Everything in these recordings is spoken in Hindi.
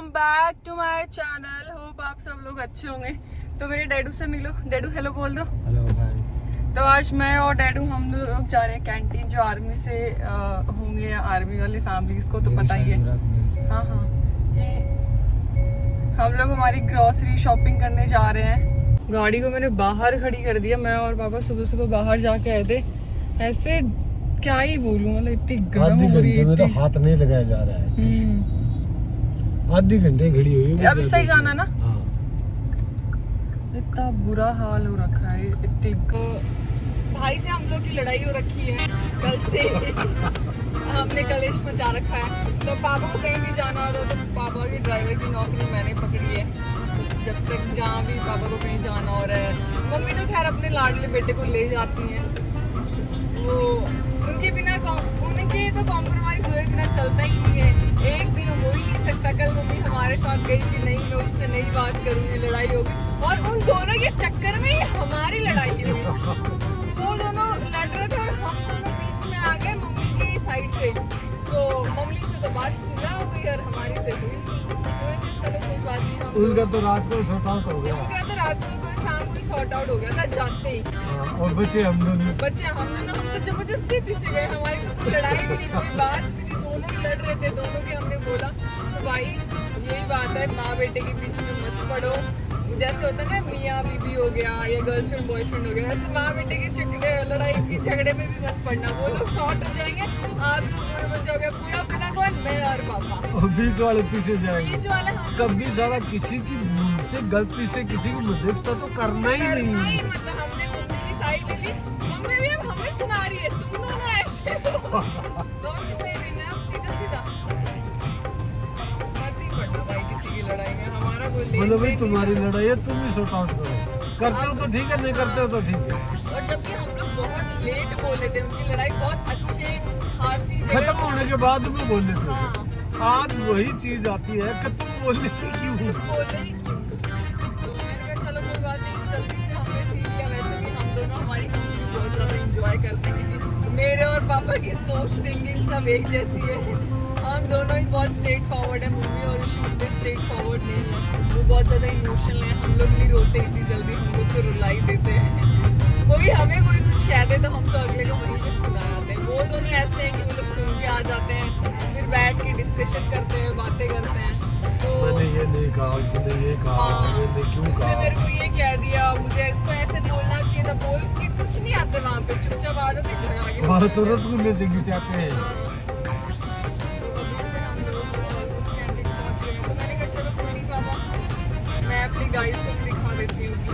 Welcome back to my channel. Hope आप सब लोग अच्छे होंगे। तो मेरे डैडू से मिलो। डैडू हेलो बोल दो। हेलो भाई। तो आज मैं और डैडू हम लोग जा रहे हैं कैंटीन, जो आर्मी से होंगे, आर्मी वाली फैमिलीज को तो पता ही है। हाँ हाँ, कि हम लोग हमारी ग्रॉसरी शॉपिंग करने जा रहे हैं। गाड़ी को मैंने बाहर खड़ी कर दिया। मैं और पापा सुबह सुबह बाहर जाके आए थे। ऐसे क्या ही बोलूं, मतलब इतनी गर्म हो रही है। में तो हाथ नहीं लगाया जा रहा है। आधी घंटे खड़ी हुई है। अब इस साइड जाना ना। हाँ। इतना बुरा हाल हो रखा है। इतनी भाई से हम लोग की लड़ाई हो रखी है कल से। हमने कलेश मचा रखा है। तो पापा को कहीं भी जाना हो तो पापा की ड्राइवर की नौकरी मैंने पकड़ी है। जब तक जहाँ भी पापा को कहीं जाना हो रहा है, मम्मी तो खैर अपने लाडले बेटे को ले जाती हैं। वो उनके बिना उनके तो कॉम्प्रोमाइज हुए बिना चलता ही नहीं है। एक दिन हो ही नहीं सकता। कल मम्मी हमारे साथ गई कि नहीं मैं उससे नहीं बात करूंगी, लड़ाई होगी, और उन दोनों के चक्कर में ही हमारी लड़ाई हुई। वो दोनों लड़ रहे थे और हम दोनों बीच में आ गए मम्मी की साइड से। तो मम्मी से तो बात सुलह हो गई और हमारी से हुई। तो चलो कोई बात नहीं। उनका तो रात को शॉर्ट आउट हो गया। उनका तो रात को शाम को ही शॉर्ट आउट हो गया था जाते ही। और बच्चे हम दोनों हम तो जबरदस्ती पीछे गए। हमारी तो कोई लड़ाई भी नहीं, कोई बात भी नहीं। दोनों ही लड़ रहे थे। दोनों के हमने बोला तो भाई यही बात है, माँ बेटे के बीच में मत पड़ो। जैसे होता है ना मियाँ बीबी हो गया या गर्लफ्रेंड बॉयफ्रेंड हो गया, वैसे माँ बेटे के लड़ाई की झगड़े में भी मत पड़ना। वो लोग शॉर्ट हो जाएंगे, आप लोग पूरे बच जाओगे। पूरा बिना कौन, मैं और पापा। और बीच वाले पीछे जाएंगे। बीच वाले हम कभी सारा किसी की भूल से गलती से किसी को मध्यस्थता तो करना ही नहीं। मतलब हमने मम्मी की साइड ले ली। मम्मी भी अब हमें सुना रही है, तुम दोनों ऐसे हो। दोनों सही नहीं है, अब सीधा सीधा मत ही पड़ना भाई किसी की लड़ाई में। हमारा कोई लेन बोलो भाई देन तुम्हारी नहीं। लड़ाई है, तुम ही शॉर्ट आउट करो। करते हो तो ठीक है, नहीं करते हो तो ठीक है। और जबकि हम लोग बहुत लेट बोले थे, उनकी लड़ाई बहुत अच्छे खासी खत्म जगह होने के बाद में बोले थे। हाँ आज वही चीज आती है कि तुम बोलने की क्यों। बोले ही क्यों। तो मैंने कहा चलो कोई बात नहीं, जल्दी से हमने सीख लिया। वैसे भी हम दोनों हमारी कंपनी बहुत ज़्यादा इंजॉय करते हैं क्योंकि मेरे और पापा की सोच थिंकिंग सब एक जैसी है। हम दोनों ही बहुत स्ट्रेट फॉरवर्ड है। मम्मी और उसी स्ट्रेट फॉरवर्ड नहीं है। वो बहुत ज़्यादा इमोशनल है। हम लोग नहीं रोते इतनी जल्दी, हम लोग तो रुला ही देते हैं। कोई कुछ कह दे तो हम तो अगले को वहीं पे सुना जाते हैं। वो दोनों ऐसे हैं कि वो लोग सुन के आ जाते हैं, फिर बैठ के डिस्कशन करते हैं, बातें करते हैं। तो मैंने ये नहीं कहा, उसने ये कहा, मैंने क्यों उसने कहा। मेरे को ये कह दिया, मुझे इसको ऐसे बोलना चाहिए था। बोल के कुछ नहीं आते वहाँ पे, चुपचाप आ जाते घर आगे। वहाँ तो रसगुल्ले से गिटाते हैं। तो मैंने कहा चलो कोई नहीं पापा, मैं अपनी गाइस को भी दिखा देती हूँ कि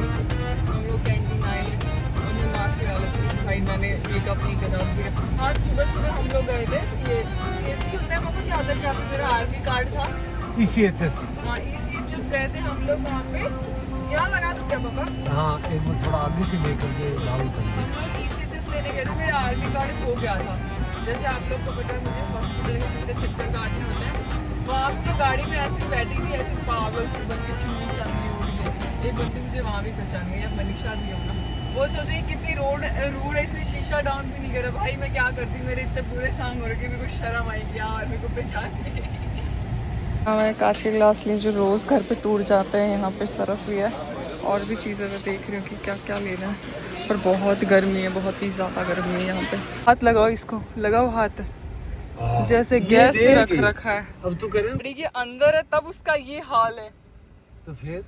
हम लोग कैंटीन आए हैं। और मैं मास्क लगा लेती हूँ। भाई मैंने मेकअप नहीं करा फिर। आज सुबह सुबह हम लोग गए थे CST होता है पापा, क्या होता है जहाँ पे मेरा आर्मी कार्ड था। ECHS। हाँ ECHS गए थे हम लोग वहाँ पे। यहाँ लगा दूँ क्या पापा? हाँ, एक बार थोड़ा आगे से लेकर के लागू कर हम लोग ECHS लेने गए थे। मेरा आर्मी कार्ड खो गया था। जैसे आप लोग को पता है, मुझे हॉस्पिटल के कितने चक्कर काटने होते हैं। वहाँ पे मैं गाड़ी में ऐसे बैठी थी, ऐसे पागल से बन के चुन्नी चांदी उड़ गई। एक बंदी मुझे वहाँ भी पहचान गई, अब मनीषा दी होगा। वो सोचे कितनी रूड है, इसलिए शीशा डाउन भी नहीं करा। भाई मैं क्या करती, मेरे इतने पूरे सांग हो रहे कि मेरे को शर्म आएगी यार, मेरे को पहचान नहीं। मैं कांच के ग्लास ली जो रोज़ घर पे टूट जाते हैं, यहाँ पे इस तरफ लिया। और भी चीज़ें मैं देख रही हूँ कि क्या क्या लेना है। पर बहुत गर्मी है, बहुत ही ज़्यादा गर्मी है यहाँ पे। हाथ लगाओ, इसको लगाओ हाथ। जैसे गैस पे रख रखा है। अब तू करे गाड़ी के अंदर है तब उसका ये हाल है। तो फिर।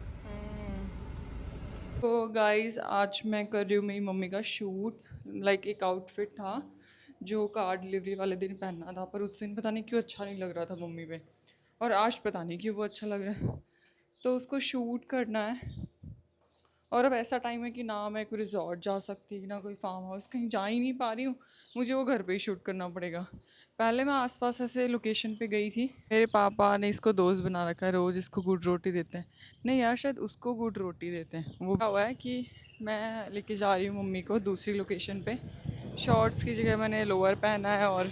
तो गाइस आज मैं कर रही हूँ मेरी मम्मी का शूट। लाइक एक आउटफिट था जो कार डिलीवरी वाले दिन पहनना था, पर उस दिन पता नहीं क्यों अच्छा नहीं लग रहा था मम्मी पे, और आज पता नहीं क्यों वो अच्छा लग रहा है। तो उसको शूट करना है। और अब ऐसा टाइम है कि ना मैं कोई रिजॉर्ट जा सकती, ना कोई फार्म हाउस, कहीं जा ही नहीं पा रही हूँ। मुझे वो घर पे ही शूट करना पड़ेगा। पहले मैं आसपास ऐसे लोकेशन पे गई थी। मेरे पापा ने इसको दोस्त बना रखा है, रोज़ इसको गुड रोटी देते हैं। नहीं यार, शायद उसको गुड रोटी देते हैं। वो क्या हुआ है कि मैं लेके जा रही हूँ मम्मी को दूसरी लोकेशन पे। शॉर्ट्स की जगह मैंने लोअर पहना है। और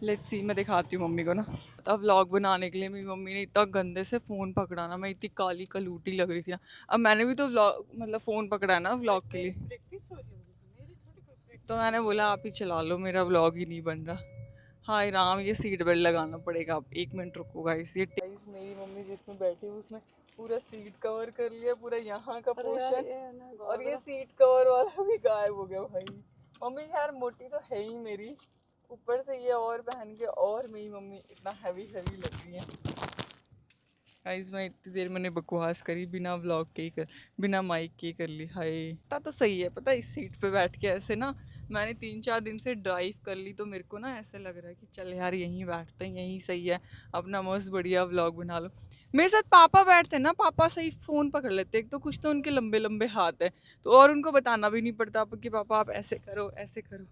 लेट्स सी, मैं दिखाती हूँ मम्मी को ना। अब व्लॉग बनाने के लिए मेरी मम्मी ने इतना गंदे से फ़ोन पकड़ा ना, मैं इतनी काली कलूटी लग रही थी ना। अब मैंने भी तो व्लॉग मतलब फ़ोन पकड़ा है ना व्लॉग के लिए, तो मैंने बोला आप ही चला लो, मेरा व्लॉग ही नहीं बन रहा। हाय राम, ये सीट बेल्ट लगाना पड़ेगा। अब 1 मिनट रुको गाइस। ये मेरी मेरी मम्मी जिसमें बैठी है उसमें पूरा सीट कवर कर लिया, पूरा यहाँ का पोर्शन, और ये सीट कवर वाला भी गायब हो गया भाई। मम्मी खैर मोटी तो है ही मेरी, ऊपर से ये और पहन के और मेरी मम्मी इतना हैवी हैवी लग रही है। गाइस मैं इतनी देर मैंने बकवास करी बिना व्लॉग के ही बिना माइक के ही कर ली। हाय तो सही है, पता है इस सीट पे बैठ के ऐसे ना मैंने 3-4 दिन से ड्राइव कर ली, तो मेरे को ना ऐसे लग रहा है कि चल यार यहीं बैठते हैं, यहीं सही है, अपना मस्त बढ़िया व्लॉग बना लो। मेरे साथ पापा बैठते हैं ना, पापा सही फ़ोन पकड़ लेते हैं, एक तो कुछ तो उनके लंबे लंबे हाथ है, तो और उनको बताना भी नहीं पड़ता कि पापा आप ऐसे करो ऐसे करो।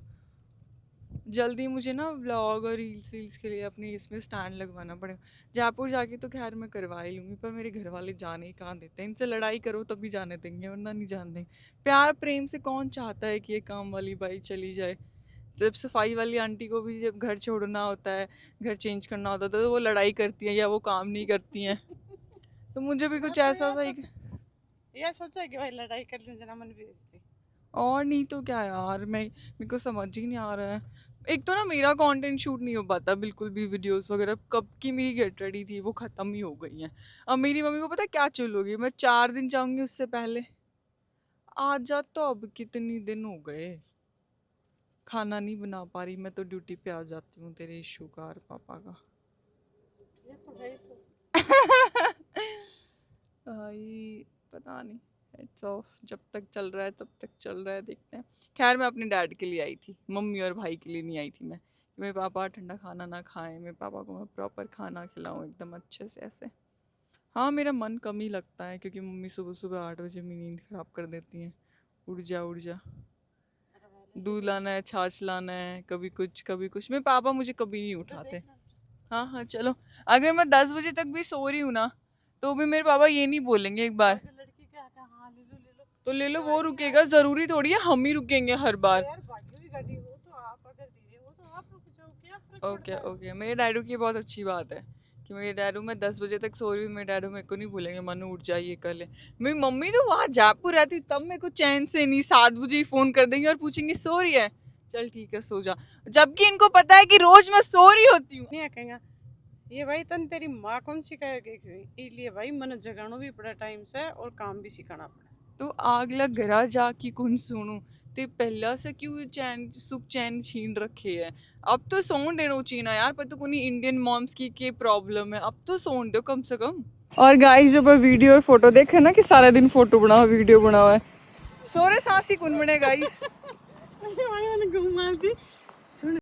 जल्दी मुझे ना व्लॉग और रील्स वील्स के लिए अपनी इसमें स्टैंड लगवाना पड़ेगा। जयपुर जाके तो खैर मैं करवा ही लूँगी, पर मेरे घर वाले जाने ही कहाँ देते हैं। इनसे लड़ाई करो तभी जाने देंगे, वरना नहीं जाने देंगे। प्यार प्रेम से कौन चाहता है कि ये काम वाली बाई चली जाए। जब सफाई वाली आंटी को भी जब घर छोड़ना होता है, घर चेंज करना होता है, तो वो लड़ाई करती हैं या वो काम नहीं करती हैं। तो मुझे भी कुछ ऐसा सा यह सोचा कि भाई लड़ाई कर लूँ, जना मन भेजती। और नहीं तो क्या यार, मेरे को समझ ही नहीं आ रहा है। एक तो ना मेरा कंटेंट शूट नहीं हो पाता बिल्कुल भी, वीडियोस वगैरह कब की मेरी गेट रेडी थी वो ख़त्म ही हो गई हैं। अब मेरी मम्मी को पता है क्या चल होगी, मैं 4 दिन जाऊंगी उससे पहले आ जा, तो अब कितनी दिन हो गए खाना नहीं बना पा रही मैं, तो ड्यूटी पे आ जाती हूँ तेरे शुगर पापा का। ये तो है ही तो। भाई पता नहीं, इट्स ऑफ, जब तक चल रहा है तब तक चल रहा है, देखते हैं। खैर मैं अपने डैड के लिए आई थी, मम्मी और भाई के लिए नहीं आई थी मैं, कि मेरे पापा ठंडा खाना ना खाएं, मेरे पापा को मैं प्रॉपर खाना खिलाऊं एकदम अच्छे से ऐसे। हाँ मेरा मन कम ही लगता है, क्योंकि मम्मी सुबह सुबह 8 बजे मेरी नींद ख़राब कर देती हैं। उठ जा उठ जा, दूध लाना है, छाछ लाना है, कभी कुछ। मेरे पापा मुझे कभी नहीं उठाते। हाँ हाँ चलो, अगर मैं 10 बजे तक भी सो रही हूँ ना, तो भी मेरे पापा ये नहीं बोलेंगे एक बार लड़की क्या हाँ ले लो तो ले लो, वो रुकेगा, जरूरी थोड़ी है हम ही रुकेंगे हर बार। यार, बाकी भी गाड़ी हो तो आप अगर धीरे हो तो आप रुक जाओ, क्या फर्क ओके पड़ता है? ओके, मेरे डैडू की बहुत अच्छी बात है कि मेरे डैडू, मैं 10 बजे तक सो रही हूँ, मेरे डैडू मेरे को नहीं बोलेंगे मनु उठ जाइए कर ले। मेरी मम्मी तो वहाँ जयपुर रहती तब मेरे को चैन से नहीं 7 बजे ही फ़ोन कर देंगे और पूछेंगे सो रही है, चल ठीक है सो जा, जबकि इनको पता है कि रोज मैं सो रही होती हूँ। नहीं कहेंगे ये भाई तन तेरी माँ कौन सिखाएगी, इसलिए भाई मन जगानो भी पड़ा टाइम से और काम भी सिखाना पड़ा। तो आग लग घरा जाकी कुन सुनू ते पहला से क्यों चैन सुख चैन छीन रखे है। अब तो सोन देनो चीना यार, पर तो कोई इंडियन मॉम्स की प्रॉब्लम है, अब तो सोन दो कम से कम। और गाइस जब वीडियो और फोटो देखे ना कि सारा दिन फोटो बना हुआ वीडियो बना हुआ है, सोरे सांसी कुन बने गाइस। मैंने घूम मार दी